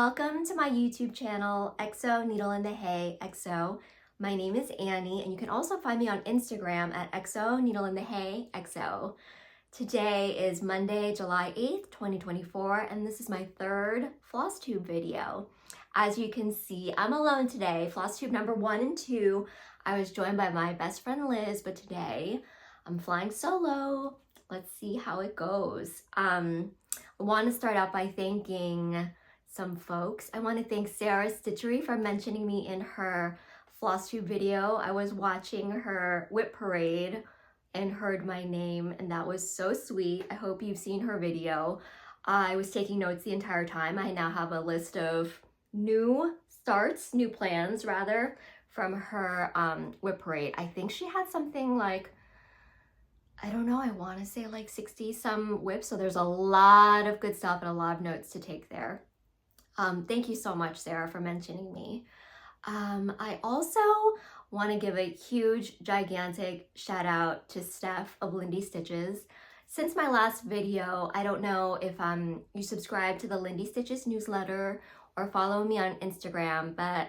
Welcome to my YouTube channel, XO Needle in the Hay, XO. My name is Annie, and you can also find me on Instagram at XO Needle in the Hay, XO. Today is Monday, July 8th, 2024, and this is my third Flosstube video. As you can see, I'm alone today. Flosstube number 1 and 2, I was joined by my best friend Liz, but today I'm flying solo. Let's see how it goes. I want to start out by thanking some folks. I want to thank Sarah Stitchery for mentioning me in her Flosstube video. I was watching her whip parade and heard my name, and that was so sweet. I hope you've seen her video. I was taking notes the entire time. I now have a list of new plans rather, from her whip parade. I think she had something like, I don't know, I want to say like 60 some whips, so there's a lot of good stuff and a lot of notes to take there. Thank you so much, Sarah, for mentioning me. I also want to give a huge, gigantic shout out to Steph of Lindy Stitches. Since my last video, I don't know if you subscribe to the Lindy Stitches newsletter or follow me on Instagram, but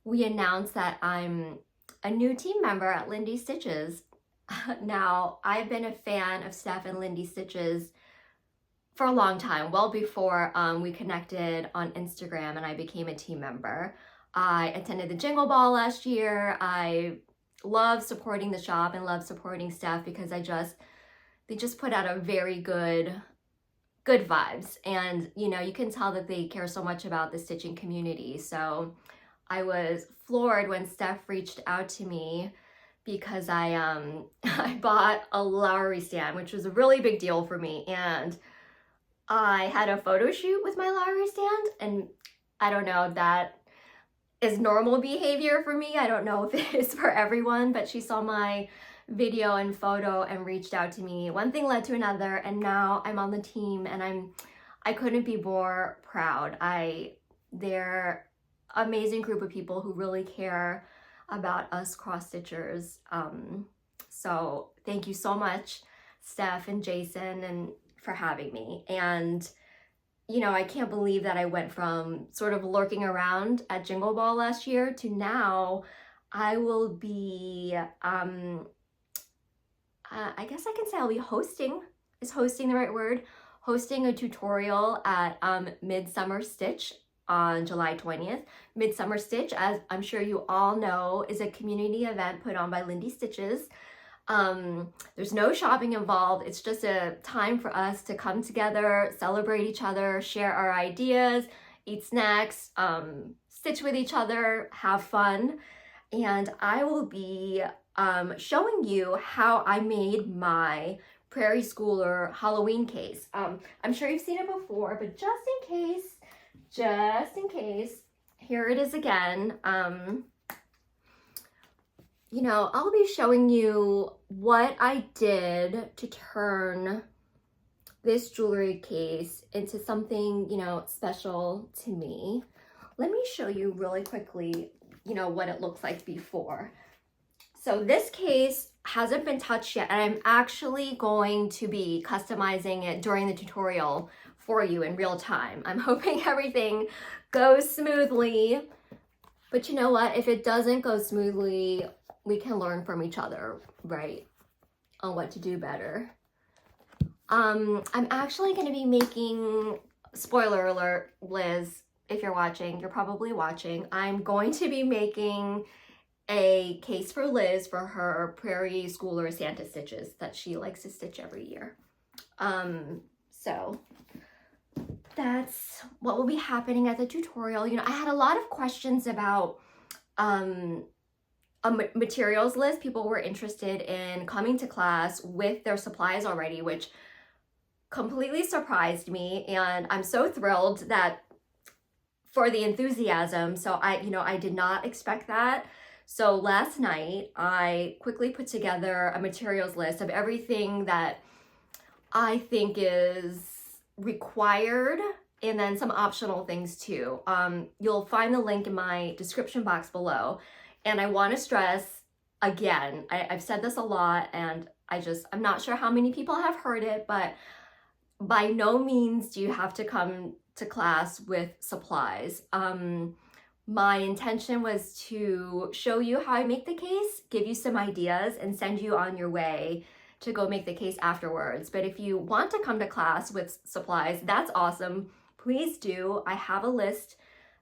we announced that I'm a new team member at Lindy Stitches. Now, I've been a fan of Steph and Lindy Stitches for a long time, well before we connected on Instagram and I became a team member. I attended the Jingle Ball last year. I love supporting the shop and love supporting Steph because they just put out a very good vibes, and you know, you can tell that they care so much about the stitching community. So I was floored when Steph reached out to me because I bought a Lowry stand, which was a really big deal for me, and I had a photo shoot with my Lowry stand, and I don't know, that is normal behavior for me. I don't know if it is for everyone, but she saw my video and photo and reached out to me. One thing led to another, and now I'm on the team, and I couldn't be more proud. They're an amazing group of people who really care about us cross stitchers. So thank you so much, Steph and Jason, and for having me. And you know, I can't believe that I went from sort of lurking around at Jingle Ball last year to now I will be I guess I can say I'll be hosting, is hosting the right word, hosting a tutorial at Midsummer Stitch on July 20th. Midsummer Stitch, as I'm sure you all know, is a community event put on by Lindy Stitches. There's no shopping involved. It's just a time for us to come together, celebrate each other, share our ideas, eat snacks, stitch with each other, have fun. And I will be showing you how I made my Prairie Schooler Halloween case. I'm sure you've seen it before, but just in case, here it is again. You know, I'll be showing you what I did to turn this jewelry case into something, you know, special to me. Let me show you really quickly, you know, what it looks like before. So this case hasn't been touched yet, and I'm actually going to be customizing it during the tutorial for you in real time. I'm hoping everything goes smoothly, but you know what? If it doesn't go smoothly, we can learn from each other, right, on what to do better. I'm actually going to be making, spoiler alert, Liz, if you're watching, you're probably watching, I'm going to be making a case for Liz for her Prairie Schooler Santa stitches that she likes to stitch every year. So that's what will be happening at the tutorial. You know, I had a lot of questions about a materials list. People were interested in coming to class with their supplies already, which completely surprised me, and I'm so thrilled that for the enthusiasm. So I did not expect that. So last night I quickly put together a materials list of everything that I think is required, and then some optional things too. You'll find the link in my description box below. And I want to stress again, I've said this a lot, and I'm not sure how many people have heard it, but by no means do you have to come to class with supplies. My intention was to show you how I make the case, give you some ideas, and send you on your way to go make the case afterwards. But if you want to come to class with supplies, that's awesome. Please do. I have a list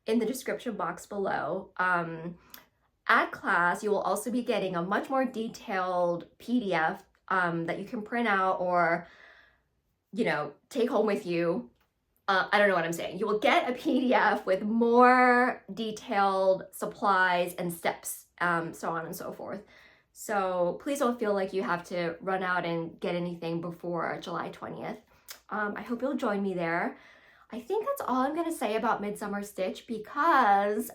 in the description box below. At class, you will also be getting a much more detailed PDF that you can print out or, you know, take home with you. I don't know what I'm saying. You will get a PDF with more detailed supplies and steps, so on and so forth. So please don't feel like you have to run out and get anything before July 20th. I hope you'll join me there. I think that's all I'm going to say about Midsummer Stitch because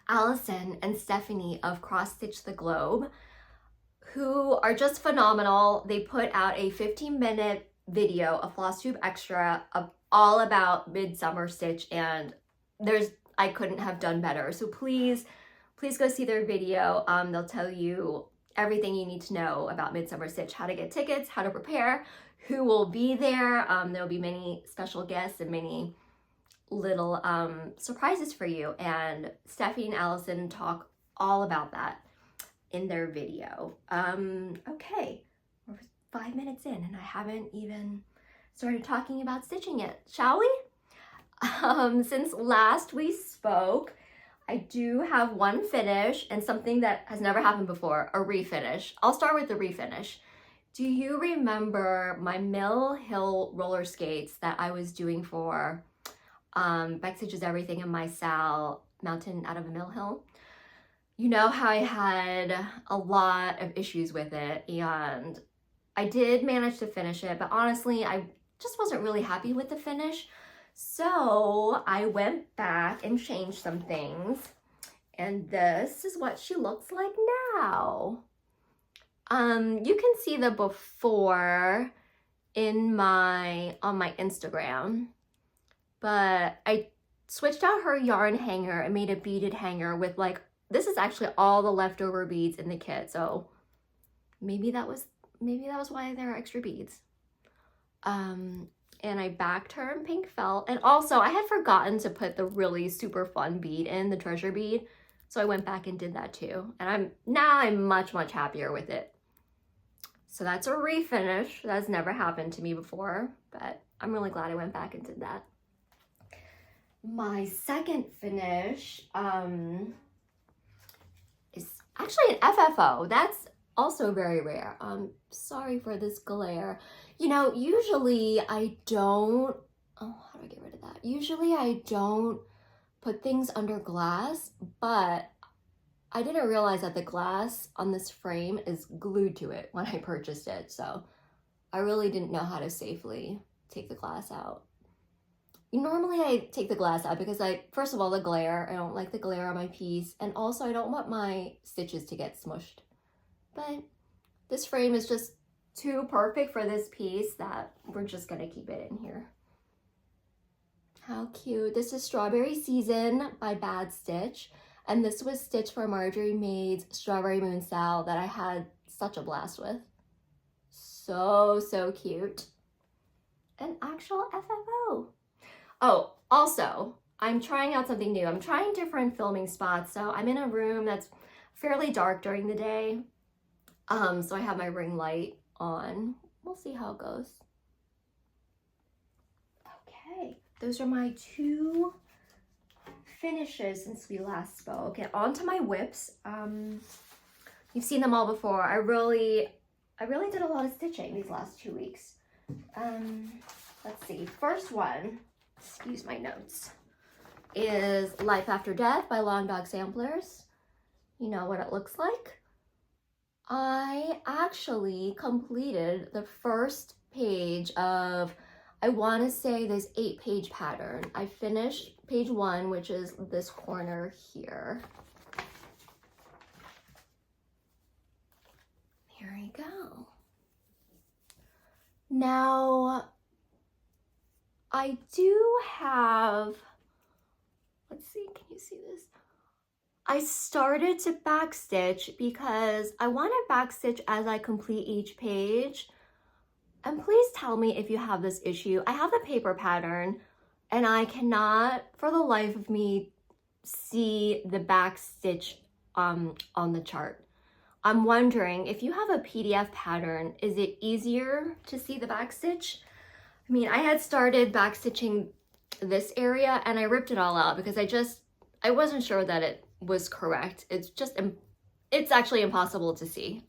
Allison and Stephanie of Cross Stitch the Globe, who are just phenomenal. They put out a 15-minute video, a Flosstube extra, all about Midsummer Stitch, and I couldn't have done better. So please go see their video. They'll tell you everything you need to know about Midsummer Stitch, how to get tickets, how to prepare, who will be there. There'll be many special guests and many little surprises for you. And Stephanie and Allison talk all about that in their video. Okay, we're 5 minutes in and I haven't even started talking about stitching yet, shall we? Since last we spoke, I do have one finish and something that has never happened before, a refinish. I'll start with the refinish. Do you remember my Mill Hill roller skates that I was doing for Beck Stitches Everything and my Sal Mountain out of a Mill Hill? You know how I had a lot of issues with it, and I did manage to finish it, but honestly, I just wasn't really happy with the finish. So I went back and changed some things, and this is what she looks like now. You can see the before on my Instagram, but I switched out her yarn hanger and made a beaded hanger with like, this is actually all the leftover beads in the kit, so maybe that was why there are extra beads. And I backed her in pink felt, and also I had forgotten to put the really super fun bead in, the treasure bead, so I went back and did that too, and I'm much happier with it. So that's a refinish. That's never happened to me before, but I'm really glad I went back and did that. My second finish is actually an FFO. That's also very rare. Sorry for this glare. You know, usually I don't, how do I get rid of that? Usually I don't put things under glass, but I didn't realize that the glass on this frame is glued to it when I purchased it. So I really didn't know how to safely take the glass out. Normally I take the glass out because first of all, the glare, I don't like the glare on my piece. And also I don't want my stitches to get smushed. But this frame is just too perfect for this piece that we're just gonna keep it in here. How cute. This is Strawberry Season by Bad Stitch. And this was stitched for Marjorie Maid's Strawberry Moon Sal that I had such a blast with. So cute. An actual FFO. Oh, also, I'm trying out something new. I'm trying different filming spots. So I'm in a room that's fairly dark during the day. So I have my ring light on. We'll see how it goes. Okay, those are my two finishes since we last spoke. And on to my whips. You've seen them all before. I really did a lot of stitching these last 2 weeks. Let's see. First one, excuse my notes, is Life After Death by Long Dog Samplers. You know what it looks like. I actually completed the first page of, I want to say, this 8-page pattern. I finished page 1, which is this corner here. Here we go. Now, I do have, let's see, can you see this? I started to backstitch because I want to backstitch as I complete each page. And please tell me if you have this issue. I have the paper pattern, and I cannot for the life of me see the back stitch on the chart. I'm wondering if you have a PDF pattern, is it easier to see the back stitch? I mean, I had started back stitching this area and I ripped it all out because I wasn't sure that it was correct. It's actually impossible to see.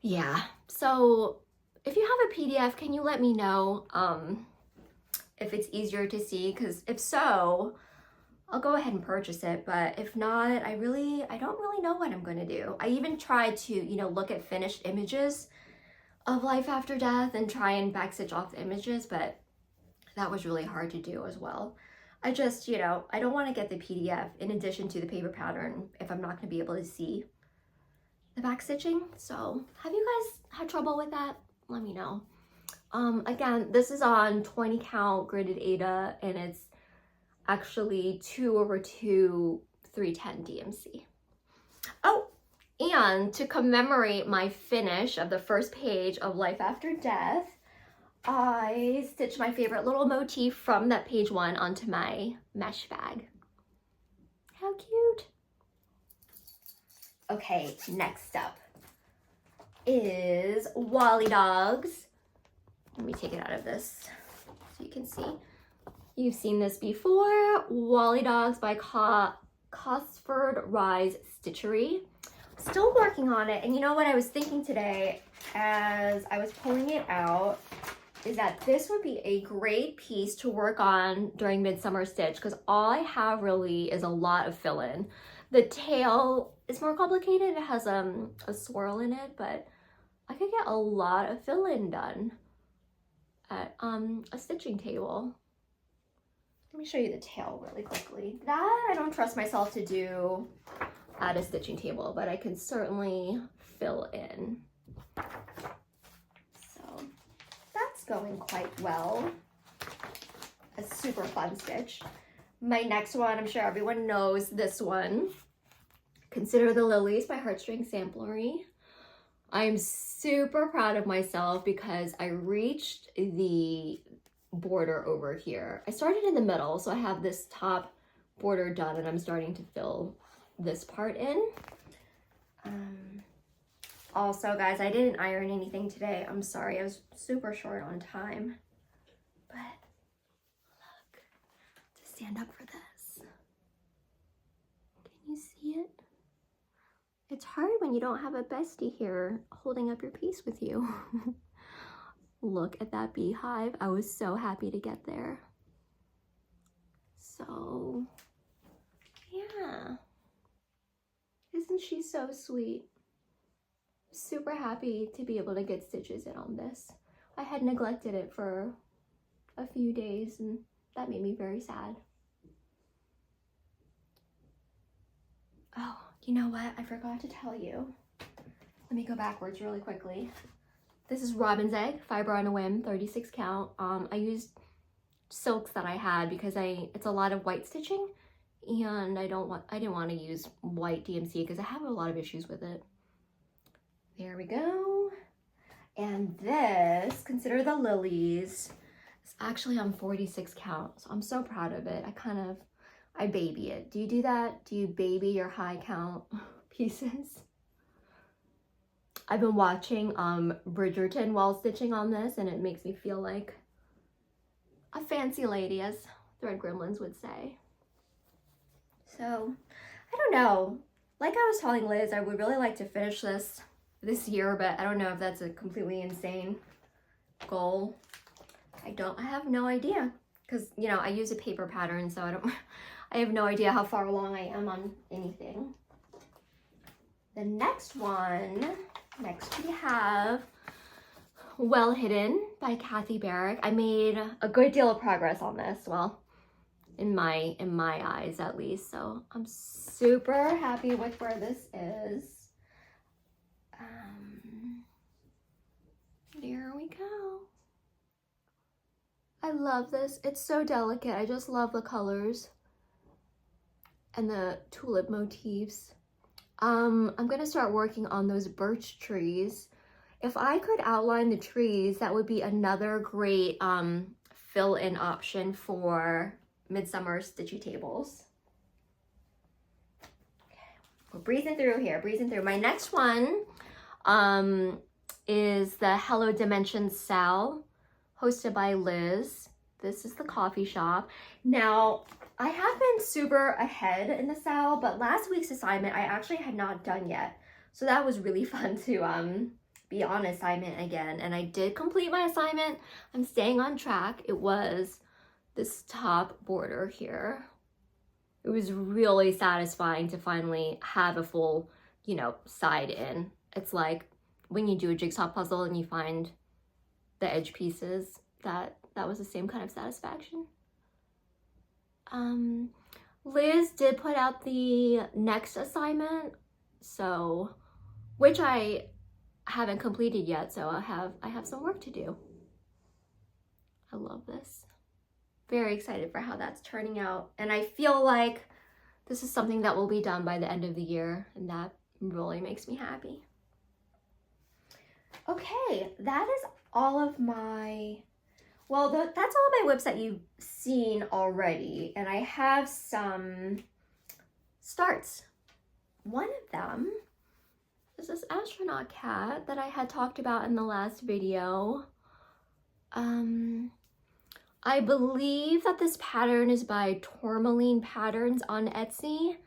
Yeah. So if you have a PDF, can you let me know if it's easier to see? Because if so, I'll go ahead and purchase it. But if not, I don't really know what I'm going to do. I even tried to, look at finished images of life after death and try and backstitch off the images, but that was really hard to do as well. I just, I don't want to get the PDF in addition to the paper pattern if I'm not going to be able to see the backstitching. So have you guys had trouble with that? Let me know. Again, this is on 20 count gridded Aida, and it's actually 2/2 310 DMC. Oh, and to commemorate my finish of the first page of Life After Death, I stitched my favorite little motif from that page 1 onto my mesh bag. How cute. Okay, next up is Wally Dogs. Let me take it out of this so you can see. You've seen this before. Wally Dogs by Cosford Rise Stitchery. Still working on it, and you know what I was thinking today as I was pulling it out is that this would be a great piece to work on during Midsummer Stitch, because all I have really is a lot of fill-in. The tail is more complicated. It has a swirl in it, but I could get a lot of fill-in done at a stitching table. Let me show you the tail really quickly. That I don't trust myself to do at a stitching table, but I can certainly fill in. So that's going quite well. A super fun stitch. My next one, I'm sure everyone knows this one. Consider the Lilies by Heartstring Samplery. I'm super proud of myself because I reached the border over here. I started in the middle, so I have this top border done and I'm starting to fill this part in. Also, guys, I didn't iron anything today. I'm sorry, I was super short on time. But look, to stand up for this. Can you see it? It's hard when you don't have a bestie here holding up your piece with you. Look at that beehive. I was so happy to get there. So, yeah. Isn't she so sweet? Super happy to be able to get stitches in on this. I had neglected it for a few days and that made me very sad. Oh, you know what? I forgot to tell you. Let me go backwards really quickly. This is Robin's Egg, Fiber on a Whim, 36 count. I used silks that I had because it's a lot of white stitching and I didn't want to use white DMC because I have a lot of issues with it. There we go. And this, Consider the Lilies, is actually on 46 count. So I'm so proud of it. I baby it. Do you do that? Do you baby your high count pieces? I've been watching Bridgerton while stitching on this and it makes me feel like a fancy lady, as Thread Gremlins would say. So, I don't know. Like I was telling Liz, I would really like to finish this year, but I don't know if that's a completely insane goal. I have no idea because, I use a paper pattern, so I have no idea how far along I am on anything. The next we have Well Hidden by Kathy Barrick. I made a good deal of progress on this, well, in my eyes at least, so I'm super happy with where this is. There we go. I love this. It's so delicate. I just love the colors and the tulip motifs. I'm gonna start working on those birch trees. If I could outline the trees, that would be another great fill-in option for Midsummer stitchy tables. We're breezing through here, breezing through. My next one is the Hello Dimensions Sal, hosted by Liz. This is the coffee shop. Now, I have been super ahead in the Sal, but last week's assignment I actually had not done yet. So that was really fun to be on assignment again. And I did complete my assignment. I'm staying on track. It was this top border here. It was really satisfying to finally have a full, you know, side in. It's like when you do a jigsaw puzzle and you find the edge pieces, that was the same kind of satisfaction. Liz did put out the next assignment, so, which I haven't completed yet, so I have some work to do. I love this. Very excited for how that's turning out. And I feel like this is something that will be done by the end of the year, and that really makes me happy. Okay, that is all of my, well, that's all of my whips that you've seen already. And I have some starts. One of them is this astronaut cat that I had talked about in the last video. I believe that this pattern is by Tourmaline Patterns on Etsy.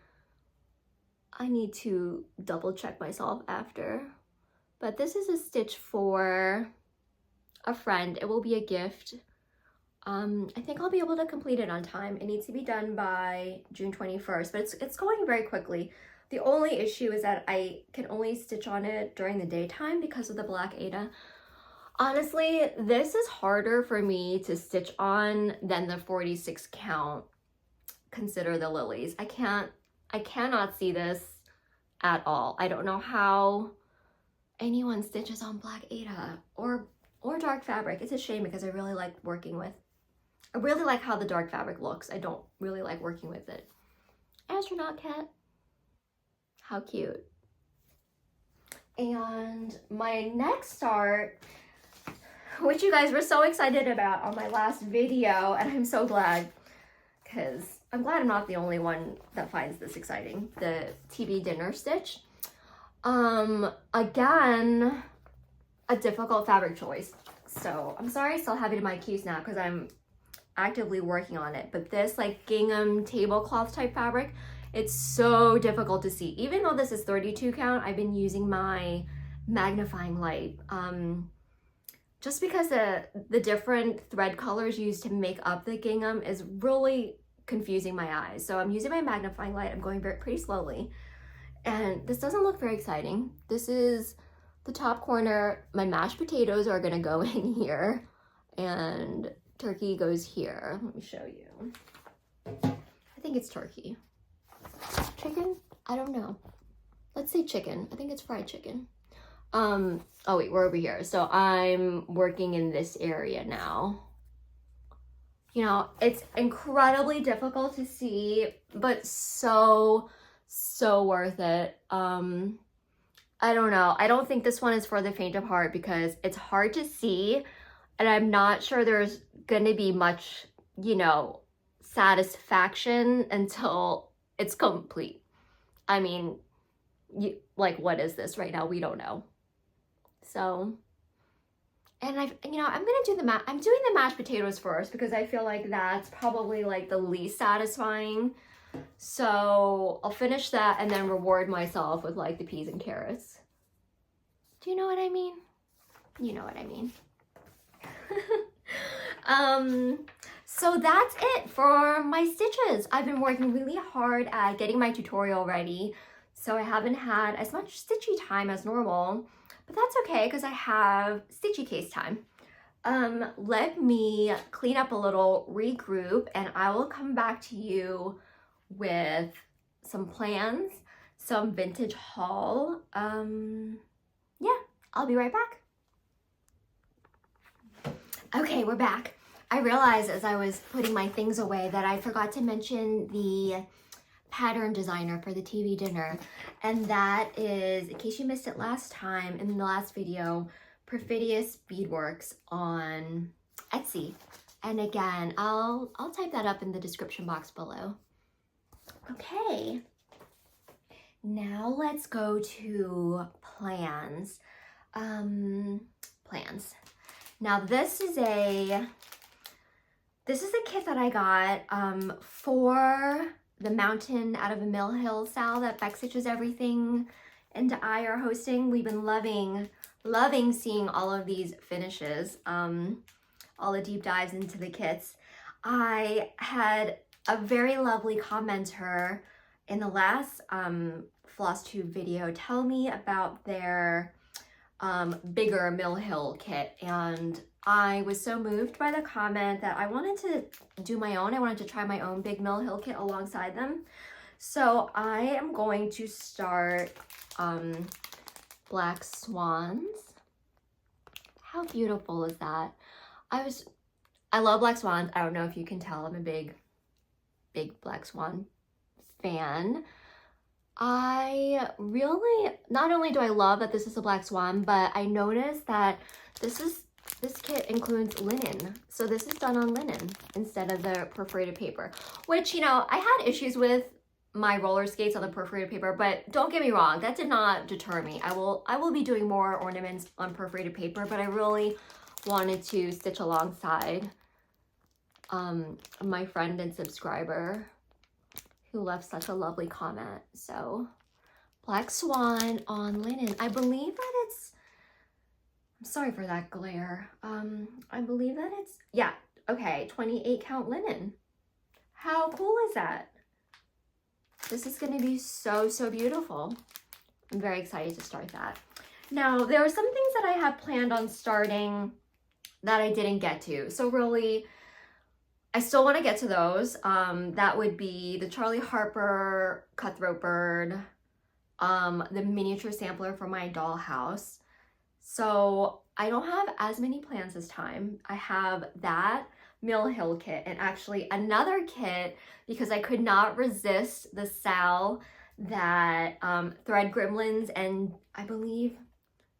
I need to double check myself after. But this is a stitch for a friend. It will be a gift. I think I'll be able to complete it on time. It needs to be done by June 21st, but it's going very quickly. The only issue is that I can only stitch on it during the daytime because of the black Ada. Honestly, this is harder for me to stitch on than the 46 count Consider the Lilies. I cannot see this at all. I don't know how anyone stitches on black Ada or dark fabric. It's a shame because I really like I really like how the dark fabric looks. I don't really like working with it. Astronaut cat. How cute. And my next start, which you guys were so excited about on my last video, and I'm so glad, because I'm glad I'm not the only one that finds this exciting, the TV dinner stitch. Again, a difficult fabric choice. So I'm sorry I still have it in my queues now because I'm actively working on it, but this like gingham tablecloth type fabric, it's so difficult to see. Even though this is 32 count, I've been using my magnifying light. Just because the different thread colors used to make up the gingham is really confusing my eyes. So I'm using my magnifying light. I'm going pretty slowly. And this doesn't look very exciting. This is the top corner. My mashed potatoes are gonna go in here and turkey goes here. Let me show you. I think it's turkey. Chicken? I don't know. Let's say chicken. I think it's fried chicken. Oh wait, we're over here. So I'm working in this area now. You know, it's incredibly difficult to see, but so worth it. I don't know. I don't think this one is for the faint of heart because it's hard to see and I'm not sure there's going to be much, you know, satisfaction until it's complete. I mean, like, what is this right now? We don't know. So, and I'm doing the mashed potatoes first because I feel like that's probably like the least satisfying. So I'll finish that and then reward myself with like the peas and carrots. Do you know what I mean? You know what I mean. So that's it for my stitches. I've been working really hard at getting my tutorial ready, so I haven't had as much stitchy time as normal, but that's okay because I have stitchy case time. Let me clean up a little, regroup, and I will come back to you with some plans, some vintage haul. Yeah, I'll be right back. Okay, we're back. I realized as I was putting my things away that I forgot to mention the pattern designer for the TV dinner, and that is, in case you missed it last time in the last video, Perfidious Beadworks on Etsy. And again, I'll type that up in the description box below. Okay, now let's go to plans. Plans. Now this is a kit that I got for the Mountain Out of a Mill Hill sale that Beck Stitches Everything and I are hosting. We've been loving seeing all of these finishes, all the deep dives into the kits. I had a very lovely commenter in the last Flosstube video tell me about their bigger Mill Hill kit, and I was so moved by the comment that I wanted to do my own. I wanted to try my own big Mill Hill kit alongside them. So I am going to start Black Swans. How beautiful is that? I love Black Swans. I don't know if you can tell, I'm a big Black Swan fan. I really, not only do I love that this is a Black Swan, but I noticed that this kit includes linen. So this is done on linen instead of the perforated paper, which, you know, I had issues with my roller skates on the perforated paper, but don't get me wrong, that did not deter me. I will be doing more ornaments on perforated paper, but I really wanted to stitch alongside my friend and subscriber who left such a lovely comment. So Black Swan on linen. I believe that it's, I'm sorry for that glare. I believe that it's, yeah, okay, 28 count linen. How cool is that? This is going to be so beautiful. I'm very excited to start that. Now, there are some things that I had planned on starting that I didn't get to. So really, I still want to get to those. That would be the Charlie Harper Cutthroat Bird, the miniature sampler for my dollhouse. So I don't have as many plans this time. I have that Mill Hill kit and actually another kit because I could not resist the sale that Thread Gremlins and I believe,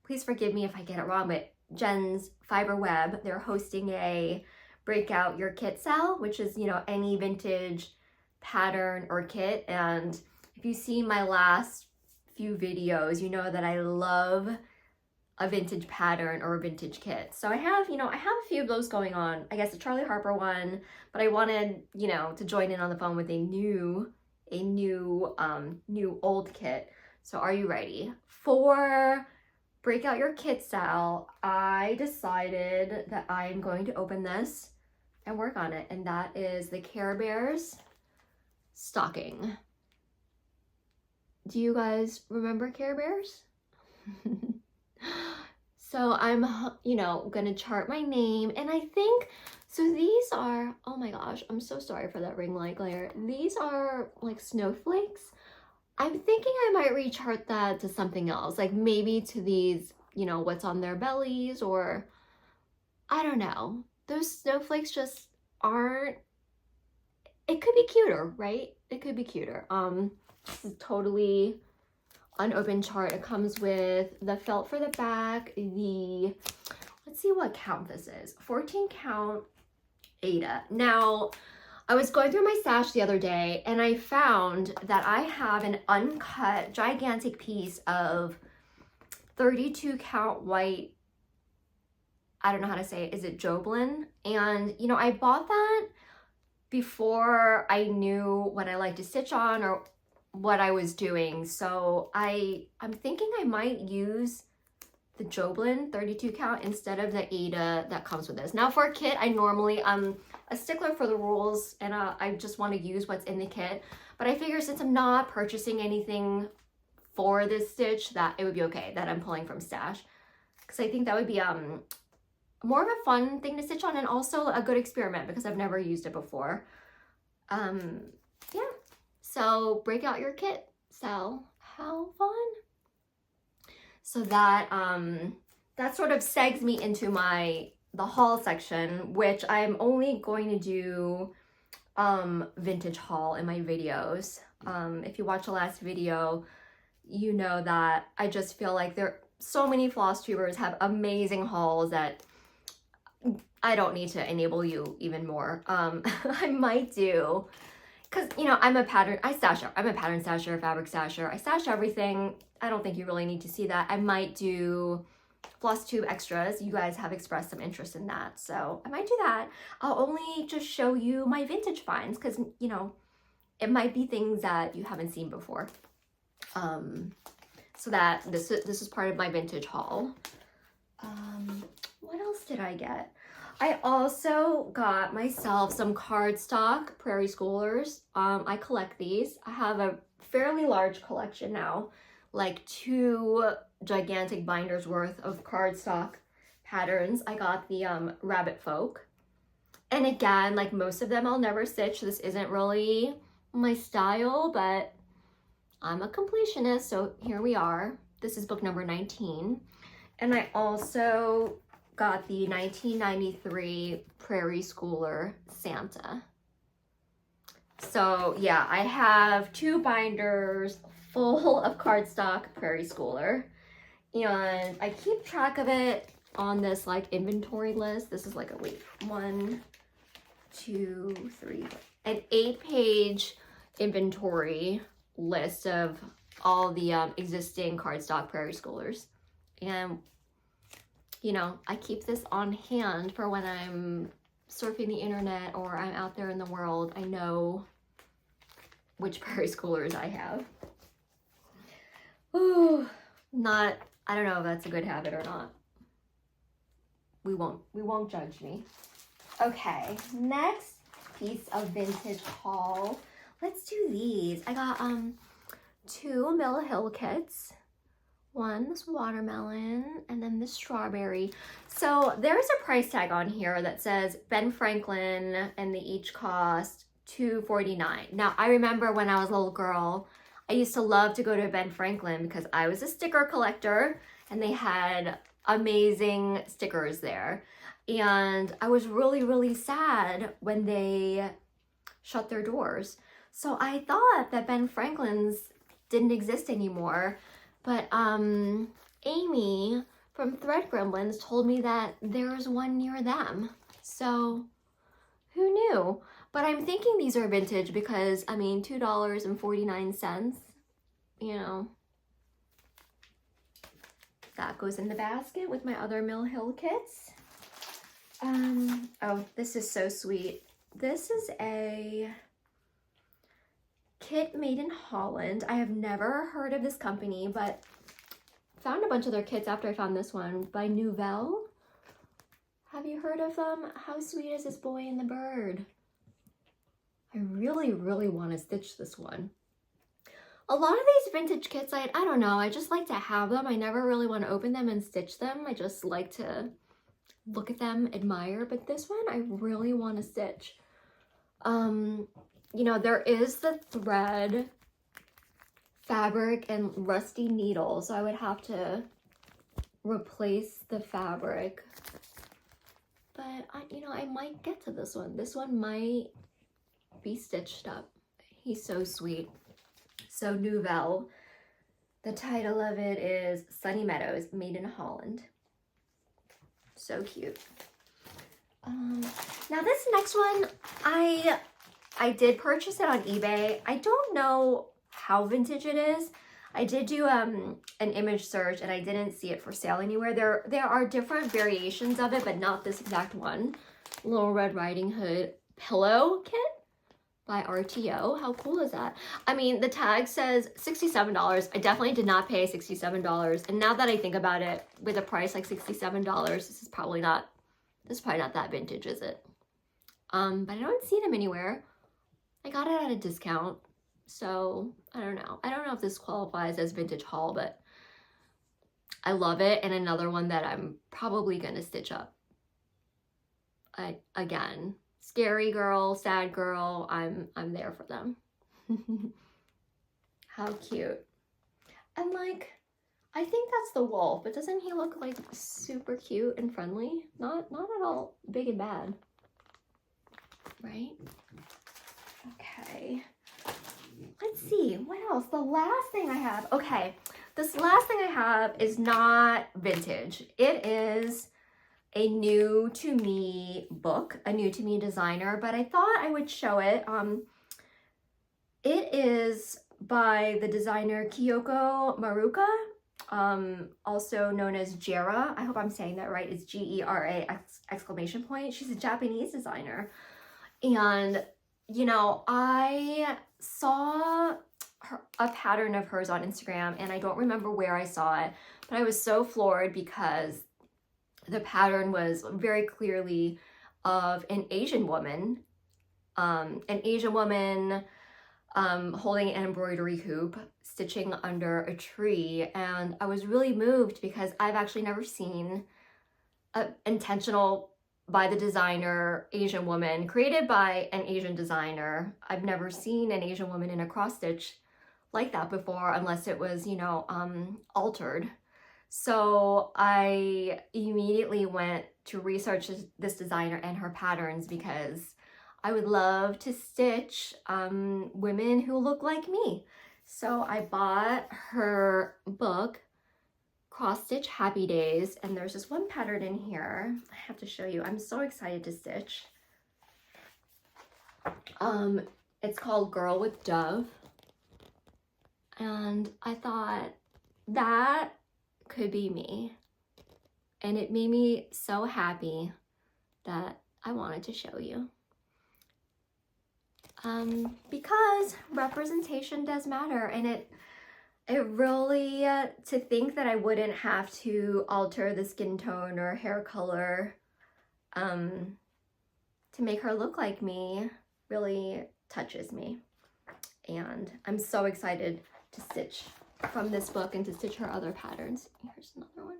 please forgive me if I get it wrong, but Jen's Fiber Web, they're hosting a break out your kit sale, which is, you know, any vintage pattern or kit. And if you see my last few videos, you know that I love a vintage pattern or a vintage kit. So I have, you know, I have a few of those going on. I guess the Charlie Harper one, but I wanted, you know, to join in on the phone with a new old kit. So are you ready? For break out your kit sale, I decided that I am going to open this and work on it, and that is the Care Bears stocking. Do you guys remember Care Bears? So I'm, you know, gonna chart my name, and I think, so these are, oh my gosh, I'm so sorry for that ring light glare. These are like snowflakes. I'm thinking I might rechart that to something else, like maybe to these, you know, what's on their bellies, or I don't know. Those snowflakes just aren't, it could be cuter, right? It could be cuter. This is totally unopened chart. It comes with the felt for the back, the, let's see what count this is, 14 count Ada. Now, I was going through my stash the other day and I found that I have an uncut gigantic piece of 32 count white, I don't know how to say it, is it Joblin? And you know, I bought that before I knew what I like to stitch on or what I was doing. So I'm thinking I might use the Joblin 32 count instead of the Ada that comes with this. Now for a kit, I normally, I'm a stickler for the rules and I just want to use what's in the kit. But I figure since I'm not purchasing anything for this stitch, that it would be okay that I'm pulling from stash. Because I think that would be more of a fun thing to stitch on and also a good experiment because I've never used it before. Yeah. So break out your kit. So how fun. So that that sort of segs me into the haul section, which I'm only going to do vintage haul in my videos. If you watch the last video, you know that I just feel like so many floss tubers have amazing hauls that, I don't need to enable you even more. I might do, because, you know, I'm a pattern stasher, fabric stasher. I stash everything. I don't think you really need to see that. I might do Flosstube extras. You guys have expressed some interest in that, so I might do that. I'll only just show you my vintage finds, because, you know, it might be things that you haven't seen before. So that this is part of my vintage haul. What else did I get? I also got myself some cardstock Prairie Schoolers. I collect these. I have a fairly large collection now, like 2 gigantic binders worth of cardstock patterns. I got the Rabbit Folk. And again, like most of them I'll never stitch. This isn't really my style, but I'm a completionist, so here we are. This is book number 19. And I also got the 1993 Prairie Schooler Santa. So yeah, I have 2 binders full of cardstock Prairie Schooler, and I keep track of it on this like inventory list. This is like a, wait, 1, 2, 3, an 8-page inventory list of all the existing cardstock Prairie Schoolers. And you know, I keep this on hand for when I'm surfing the internet or I'm out there in the world. I know which Prairie Schoolers I have. Ooh, I don't know if that's a good habit or not. We won't judge me. Okay, next piece of vintage haul. Let's do these. I got 2 Mill Hill kits. One, this watermelon, and then this strawberry. So there's a price tag on here that says Ben Franklin, and they each cost $2.49. Now, I remember when I was a little girl, I used to love to go to Ben Franklin because I was a sticker collector, and they had amazing stickers there. And I was really, really sad when they shut their doors. So I thought that Ben Franklin's didn't exist anymore. But Amy from Thread Gremlins told me that there's one near them. So who knew? But I'm thinking these are vintage because, I mean, $2.49, you know, that goes in the basket with my other Mill Hill kits. Oh, this is so sweet. This is a kit made in Holland. I have never heard of this company, but found a bunch of their kits after I found this one by Nouvelle. Have you heard of them? How sweet is this boy and the bird? I really, really want to stitch this one. A lot of these vintage kits, I don't know, I just like to have them. I never really want to open them and stitch them. I just like to look at them, admire, but this one I really want to stitch. You know, there is the thread, fabric, and rusty needle, so I would have to replace the fabric. But, you know, I might get to this one. This one might be stitched up. He's so sweet. So Nouvelle, the title of it is Sunny Meadows, made in Holland. So cute. Now this next one, I did purchase it on eBay. I don't know how vintage it is. I did do an image search and I didn't see it for sale anywhere. There are different variations of it, but not this exact one. Little Red Riding Hood pillow kit by RTO. How cool is that? I mean, the tag says $67. I definitely did not pay $67. And now that I think about it, with a price like $67, this is probably not that vintage, is it? But I don't see them anywhere. I got it at a discount, so I don't know. I don't know if this qualifies as vintage haul, but I love it. And another one that I'm probably gonna stitch up. Again, scary girl, sad girl, I'm there for them. How cute. And like, I think that's the wolf, but doesn't he look like super cute and friendly? Not at all big and bad, right? Okay, let's see, what else? The last thing I have, okay, this last thing I have is not vintage. It is a new to me book, a new to me designer, but I thought I would show it. It is by the designer Kyoko Maruouka, also known as Gera. I hope I'm saying that right. It's Gera exclamation point. She's a Japanese designer. And, you know, I saw a pattern of hers on Instagram, and I don't remember where I saw it, but I was so floored because the pattern was very clearly of an Asian woman holding an embroidery hoop, stitching under a tree. And I was really moved because I've actually never seen an intentional by the designer Asian woman, created by an Asian designer. I've never seen an Asian woman in a cross stitch like that before, unless it was, you know, altered. So I immediately went to research this designer and her patterns because I would love to stitch women who look like me. So I bought her book, Cross Stitch Happy Days, and there's this one pattern in here I have to show you. I'm so excited to stitch. It's called Girl with Dove, and I thought that could be me, and it made me so happy that I wanted to show you. Because representation does matter, and it really, to think that I wouldn't have to alter the skin tone or hair color to make her look like me really touches me. And I'm so excited to stitch from this book and to stitch her other patterns. Here's another one.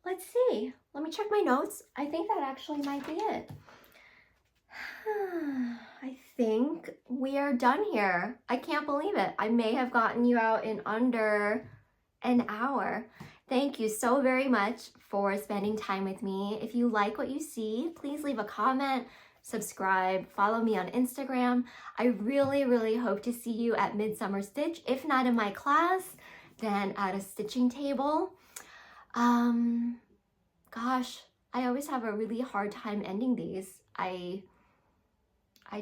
Let's see. Let me check my notes. I think that actually might be it. I think we are done here. I can't believe it. I may have gotten you out in under an hour. Thank you so very much for spending time with me. If you like what you see, please leave a comment, subscribe, follow me on Instagram. I really, really hope to see you at Midsummer Stitch. If not in my class, then at a stitching table. Gosh, I always have a really hard time ending these. I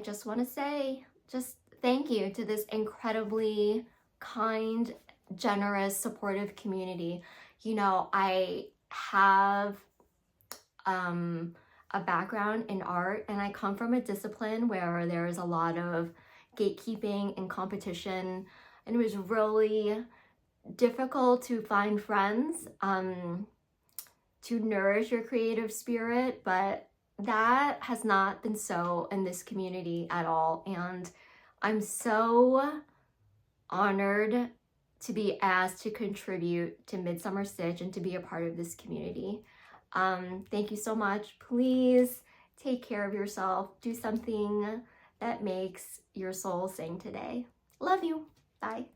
just want to say just thank you to this incredibly kind, generous, supportive community. You know, I have a background in art, and I come from a discipline where there's a lot of gatekeeping and competition, and it was really difficult to find friends to nourish your creative spirit, but that has not been so in this community at all. And I'm so honored to be asked to contribute to Midsummer Stitch and to be a part of this community. Thank you so much. Please take care of yourself. Do something that makes your soul sing today. Love you. Bye.